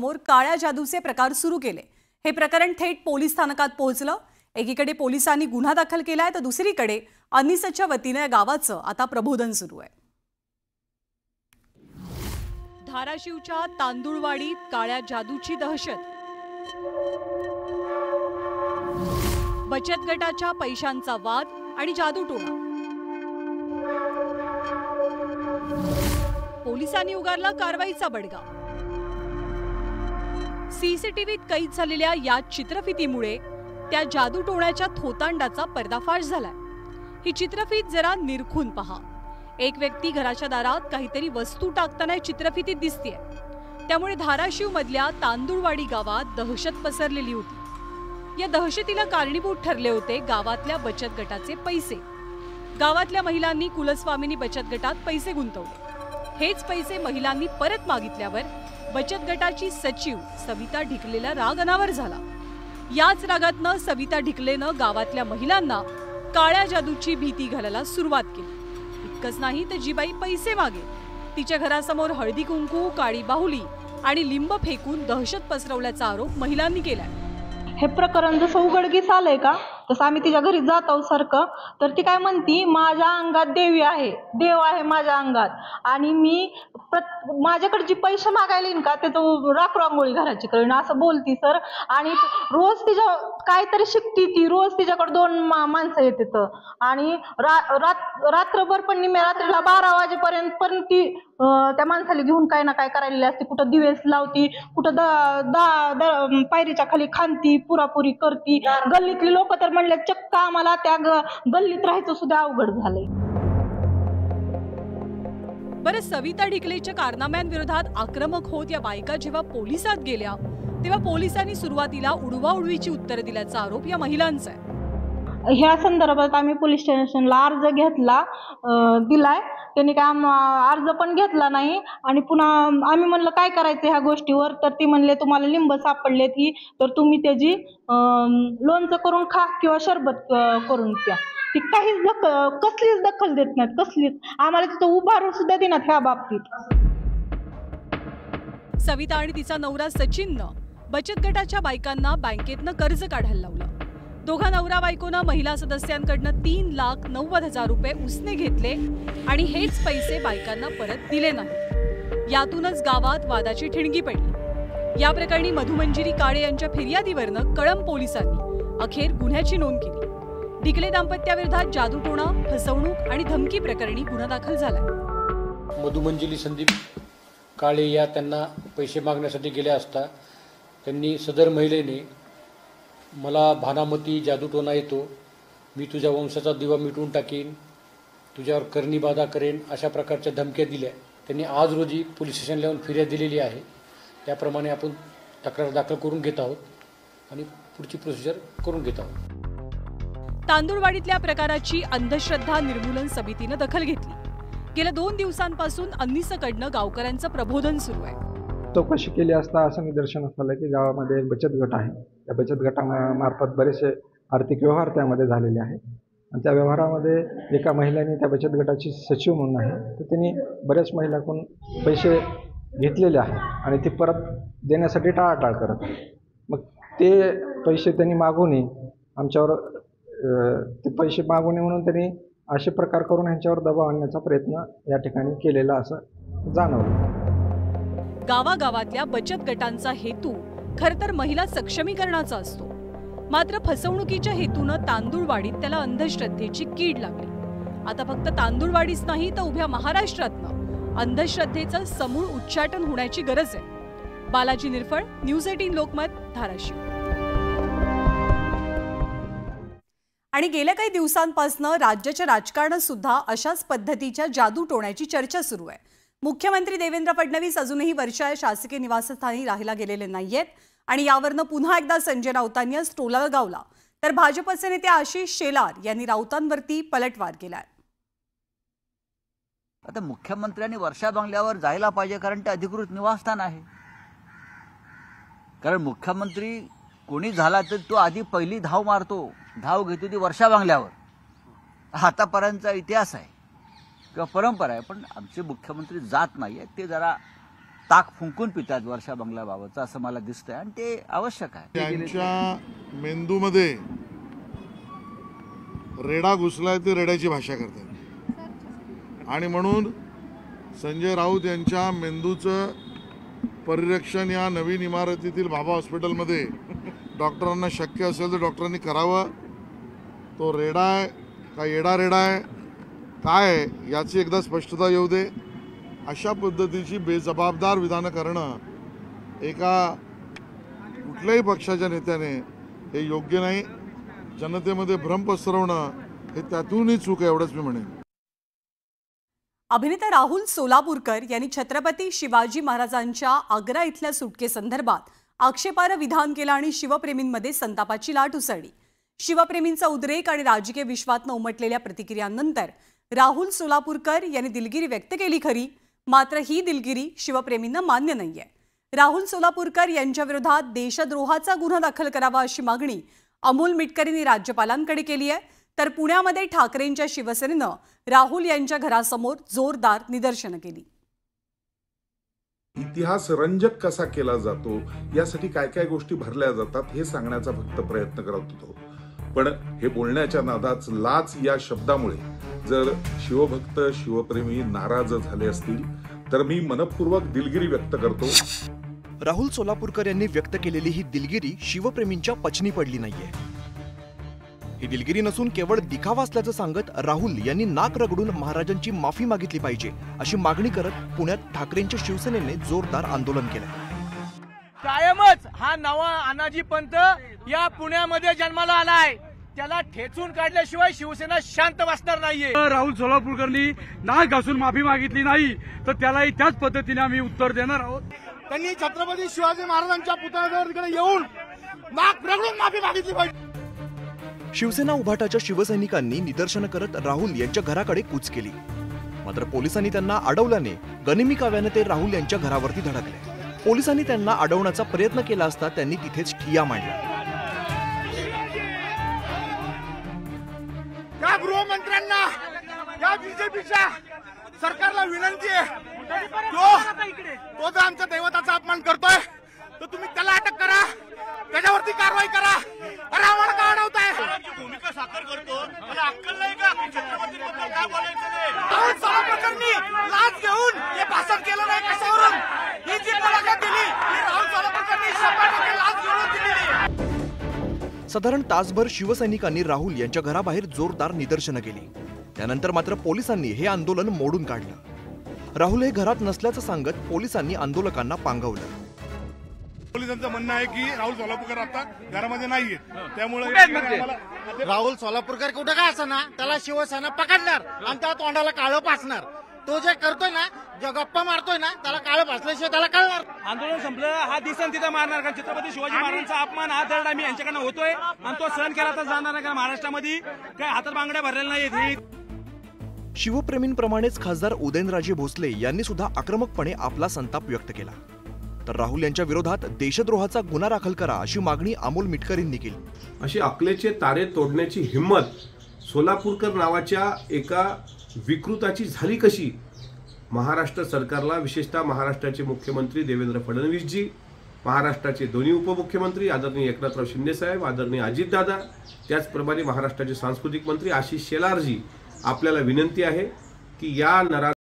समोर काळ्या जादूचे प्रकार सुरू केले। हे प्रकरण थेट पोलीस स्थानकात पोहोचलं। एकीकडे पोलिसांनी गुन्हा दाखल केलाय तर दुसरीकडे अनिसच्या वतीने गावाचं आता प्रबोधन सुरू आहे। धाराशिवच्या तांदुळवाडीत काळ्या जादूची दहशत। बचत गटाच्या पैशांचा वाद आणि जादूटोणा। पोलिसांनी उगारला कारवाईचा बडगा। सीसीटीव्हीत कैद झालेल्या या चित्रफितीमुळे त्या जादूटोण्याच्या थोतांडाचा पर्दाफाश झालाय। ही चित्रफीत जरा निरखून पहा। एक व्यक्ती घराच्या दारात काहीतरी वस्तू टाकताना चित्रफितीत दिसतेय। त्यामुळे धाराशिव मधल्या तांदुळवाडी गावात दहशत पसरलेली होती। या दहशतीला कारणीभूत ठरले होते गावातल्या बचत गटाचे पैसे। गावातल्या महिलांनी कुलस्वामिनी बचत गटात पैसे गुंतवले। हेच पैसे महिलांनी परत मागितल्यावर बचत गटाची सचिव सविता ढिकलेला राग अनावर झाला। याच रागातनं सविता ढिकलेनं गावातल्या महिलांना काळ्या जादूची भीती घालायला सुरुवात केली। इतकंच नाही तर जी बाई पैसे मागे तिच्या घरासमोर हळदी कुंकू, काळी बाहुली आणि लिंब फेकून दहशत पसरवल्याचा आरोप महिलांनी केलाय। हे प्रकरण जसं उघडकीस आलंय का तसं आम्ही तिच्या घरी जात आहोत सारखं, तर ती काय म्हणती माझ्या अंगात देवी आहे, देव आहे माझ्या अंगात, आणि मी माझ्याकडे जी पैसे मागायला येईन का ते तो रांगोळी घराची करीन असं बोलती सर। आणि रोज तिच्या काहीतरी शिकती ती, रोज तिच्याकडे 2 माणसं येतात आणि रात्रभर पण निम्या रात्रीला 12 वाजेपर्यंत पण ती त्या माणसाला घेऊन काय ना काय करायला असते। कुठं दिवेस लावती, कुठं पायरीच्या खाली खांदती, पुरापुरी करती। गल्लीतली लोक तर म्हणले चक्क आम्हाला त्या गल्लीत राहायचं सुद्धा अवघड झालंय। बरं, सविता ढिकलेच्या कारनाम्यांविरोधात आक्रमक होत या बायका जेव्हा पोलिसात गेल्या तेव्हा पोलिसांनी सुरुवातीला उडवाउडवीची उत्तरं दिल्याचा आरोप या महिलांचा आहे। ह्या संदर्भात आम्ही पोलीस स्टेशनला अर्ज घेतला, दिलाय। त्यांनी काय अर्ज पण घेतला नाही आणि पुन्हा आम्ही म्हणलं काय करायचं ह्या गोष्टीवर, तर ती म्हणले तुम्हाला लिंब सापडलेत ही, तर तुम्ही त्याची लोणचं करून खा किंवा सरबत करून प्या। ती काहीच कसलीच दखल देत नाहीत, कसलीच आम्हाला तिथं उभारून सुद्धा देण्यात ह्या बाबतीत। सविता आणि तिचा नवरा सचिननं बचत गटाच्या बायकांना बँकेतनं कर्ज काढायला लावलं। दोघा नवरा बायकोनं महिला सदस्यांकडनं 3,90,000 रुपये उसने घेतले आणि हेच पैसे बायकांना परत दिले नाही। यातूनच गावात वादाची ठिणगी पडली। या प्रकरणी मधुमंजिरी काळे यांच्या फिर्यादीवरनं कळंब पोलिसांनी अखेर गुन्ह्याची नोंद केली। ढिकले दाम्पत्याविरोधात जादूटोणा, फसवणूक आणि धमकी प्रकरणी गुन्हा दाखल झालाय। मधुमंजिरी संदीप काळे या त्यांना पैसे मागण्यासाठी गेल्या असता त्यांनी सदर महिलेने मला भानामती जादूटोणा येतो, मी तुझ्या वंशाचा दिवा मिटवून टाकीन, तुझ्यावर करणी बाधा करेन अशा प्रकारच्या धमक्या दिल्या। त्यांनी आज रोजी पोलीस स्टेशनला येऊन फिर्याद दिलेली आहे। त्याप्रमाणे आपण तक्रार दाखल करून घेत आहोत आणि पुढची प्रोसिजर करून घेत आहोत। तांदुळवाडीतल्या प्रकाराची अंधश्रद्धा निर्मूलन समितीने दखल घेतली। गेल्या 2 दिवसांपासून अन्नीसकडनं गावकऱ्यांचं प्रबोधन सुरू आहे। चौकशी केली असता असं निदर्शनास आलं की गावामध्ये एक बचत गट आहे। त्या बचत गटामार्फत बरेचसे आर्थिक व्यवहार त्यामध्ये झालेले आहेत आणि त्या व्यवहारामध्ये एका महिलेने त्या बचत गटाची सचिव म्हणून आहे, तर त्यांनी बऱ्याच महिलांकडून पैसे घेतलेले आहेत आणि ते परत देण्यासाठी टाळाटाळ करत आहे। मग ते पैसे त्यांनी मागू नये, आमच्यावर ते पैसे मागू नये म्हणून त्यांनी असे प्रकार करून ह्यांच्यावर दबाव आणण्याचा प्रयत्न या ठिकाणी केलेला असं जाणवलं। गावागावातल्या बचत गटांचा हेतू खरं तर महिला सक्षमीकरणाचा असतो, मात्र फसवणुकीच्या हेतूनं तांदुळवाडीत त्याला अंधश्रद्धेची कीड लागली। आता फक्त तांदुळवाडीच नाही तर उभ्या महाराष्ट्रातनं अंधश्रद्धेचं समूळ उच्चाटन होण्याची गरज आहे। बालाजी निरफळ, न्यूज 18 लोकमत, धाराशिव। आणि गेल्या काही दिवसांपासून राज्याच्या राजकारणात सुद्धा अशाच पद्धतीच्या जादूटोण्याची चर्चा सुरू आहे। मुख्यमंत्री देवेंद्र फडणवीस अजूनही वर्षा शासकीय निवासस्थानी राहायला गेलेले नाहीयेत आणि यावरनं पुन्हा एकदा संजय राऊतांनी आज टोला लगावला, तर भाजपचे नेते आशिष शेलार यांनी राऊतांवरती पलटवार केलाय। आता मुख्यमंत्र्यांनी वर्षा बंगल्यावर जायला पाहिजे, कारण ते अधिकृत निवासस्थान आहे। कारण मुख्यमंत्री कोणी झाला तर तो आधी पहिली धाव मारतो, धाव घेतो ती वर्षा बंगल्यावर। आतापर्यंतचा इतिहास आहे किंवा परंपरा आहे, पण आमचे मुख्यमंत्री जात नाहीये, ते जरा ताक फुंकून पितात वर्षा बंगल्याबाबतचं, असं मला दिसतंय आणि ते आवश्यक आहे. त्यांच्या मेंदूमध्ये रेडा घुसलाय, ते रेड्याची भाषा करतात आणि म्हणून संजय राऊत यांच्या मेंदूचं परिरक्षण या नवीन इमारतीतील भाभा हॉस्पिटलमध्ये डॉक्टरांना शक्य असेल तर डॉक्टरांनी करावं. तो रेडा आहे का येडा रेडा आहे काय आहे याची एकदा स्पष्टता येऊ दे. अशा पद्धतीची बेजबाबदार विधानं करणं एका कुठल्याही पक्षाच्या नेत्याने हे योग्य नाही. जनतेमध्ये भ्रम पसरवणं हे त्यातूनही चूक आहे, एवढंच मी म्हणेन. अभिनेता राहुल सोलापूरकर यांनी छत्रपती शिवाजी महाराजांच्या आग्रा इथल्या सुटकेसंदर्भात आक्षेपार्ह विधान केलं आणि शिवप्रेमींमध्ये संतापाची लाट उसळली. शिवप्रेमींचा उद्रेक आणि राजकीय विश्वातनं उमटलेल्या प्रतिक्रियांनंतर राहुल सोलापूरकर यांनी दिलगिरी व्यक्त केली खरी, मात्र ही दिलगिरी शिवप्रेमींना मान्य नाहीये. राहुल सोलापूरकर यांच्या विरोधात देशद्रोहाचा गुन्हा दाखल करावा अशी मागणी अमोल मिटकरींनी राज्यपालांकडे केली आहे. तर पुण्यामध्ये ठाकरेंच्या शिवसेनेनं राहुल यांच्या घरासमोर जोरदार निदर्शनं केली. इतिहास रंजक कसा केला जातो यासाठी काय काय गोष्टी भरल्या जातात हे सांगण्याचा फक्त प्रयत्न करत होतो. पण हे बोलण्याच्या नादात लाच या शब्दामुळे जर शिवभक्त शिवप्रेमी नाराज झाले असतील तर मी मनपूर्वक दिलगिरी व्यक्त करतो. राहुल सोलापूरकर यांनी व्यक्त केलेली ही दिलगिरी शिवप्रेमींच्या पचनी पडली नाहीये. ही दिलगिरी नसून केवळ दिखावा असल्याचं सांगत राहुल यांनी नाक रगडून महाराजांची माफी मागितली पाहिजे अशी मागणी करत पुण्यात ठाकरेंच्या शिवसेनेने जोरदार आंदोलन केलं. कायमच हा नवा अनाजी पंत या पुण्यामध्ये जन्माला आलाय, त्याला ठेचून काढल्याशिवाय शिवसेना शांत बसणार नाहीये. राहुल सोलापूरकरनी नाक घासून माफी मागितली नाही तर त्यालाही त्याच पद्धतीने आम्ही उत्तर देणार आहोत. त्यांनी छत्रपती शिवाजी महाराजांच्या पुतळ्यावर येऊन नाक रगडून माफी मागितली पाहिजे. शिवसेना उभाटाच्या शिवसैनिकांनी निदर्शनं करत राहुल यांच्या घराकडे कूच केली. मात्र पोलिसांनी त्यांना अडवल्याने गनिमी काव्याने ते राहुल यांच्या घरावरती धडकले. पोलिसांनी त्यांना अडवण्याचा प्रयत्न केला असता त्यांनी तिथेच ठिय्या मांडला. या गृहमंत्र्यांना या बीजेपीच्या सरकारला विनंती आहे, तो जर आमच्या दैवताचा अपमान करतोय तर तुम्ही त्याला अटक करा, त्याच्यावरती कारवाई करा. अरे आम्हाला का अडवताय? भूमिका साकार करतो मला अक्कल नाही का? छत्रपतीबद्दल काय बोलायचं नाही. राहुल सोलापूरकरांनी लाच घेऊन हे भाषण केलं नाही कशावरून? ही जी मुलाखत दिली ही राहुल सोलापूरकरांनी 100% लाच घेऊन दिली. साधारण तासभर शिवसैनिकांनी राहुल यांच्या घराबाहेर जोरदार निदर्शनं केली. त्यानंतर मात्र पोलिसांनी हे आंदोलन मोडून काढलं. राहुल हे घरात नसल्याचं सांगत पोलिसांनी आंदोलकांना पांगवलं. पोलिसांचं म्हणणं आहे की राहुल सोलापूरकर आता घरामध्ये नाहीये, त्यामुळे राहुल सोलापूरकर कुठं काय असं ना त्याला शिवसेना पकडणार आणि त्या तोंडाला काळं पासणार. तो जे करतोय ना, जो गप्पा मारतोय ना, त्याला काळं पासल्याशिवाय त्याला कळणार. आंदोलन संपलं, हा दिसन तिथं मारणार, कारण छत्रपती शिवाजी महाराजांचा अपमान हा दरड आम्ही यांच्याकडनं होतोय आणि तो सहन केला तर जाणार नाही, कारण महाराष्ट्रामध्ये काय हातात बांगड्या भरलेल्या नाहीत. शिवप्रेमींप्रमाणेच खासदार उदयनराजे भोसले यांनी सुद्धा आक्रमकपणे आपला संताप व्यक्त केला. तर राहुल यांच्या विरोधात देशद्रोहाचा गुन्हा दाखल करा अशी मागणी अमोल मिटकरींनी केली. अशी अकलेचे तारे तोडण्याची हिंमत सोलापूरकर नावाच्या एका विकृताची झाली कशी? महाराष्ट्र सरकारला, विशेषतः महाराष्ट्राचे मुख्यमंत्री देवेंद्र फडणवीसजी, महाराष्ट्राचे दोन्ही उपमुख्यमंत्री आदरणीय एकनाथराव शिंदेसाहेब, आदरणीय अजितदादा, त्याचप्रमाणे महाराष्ट्राचे सांस्कृतिक मंत्री आशिष शेलारजी, आपल्याला विनंती आहे की या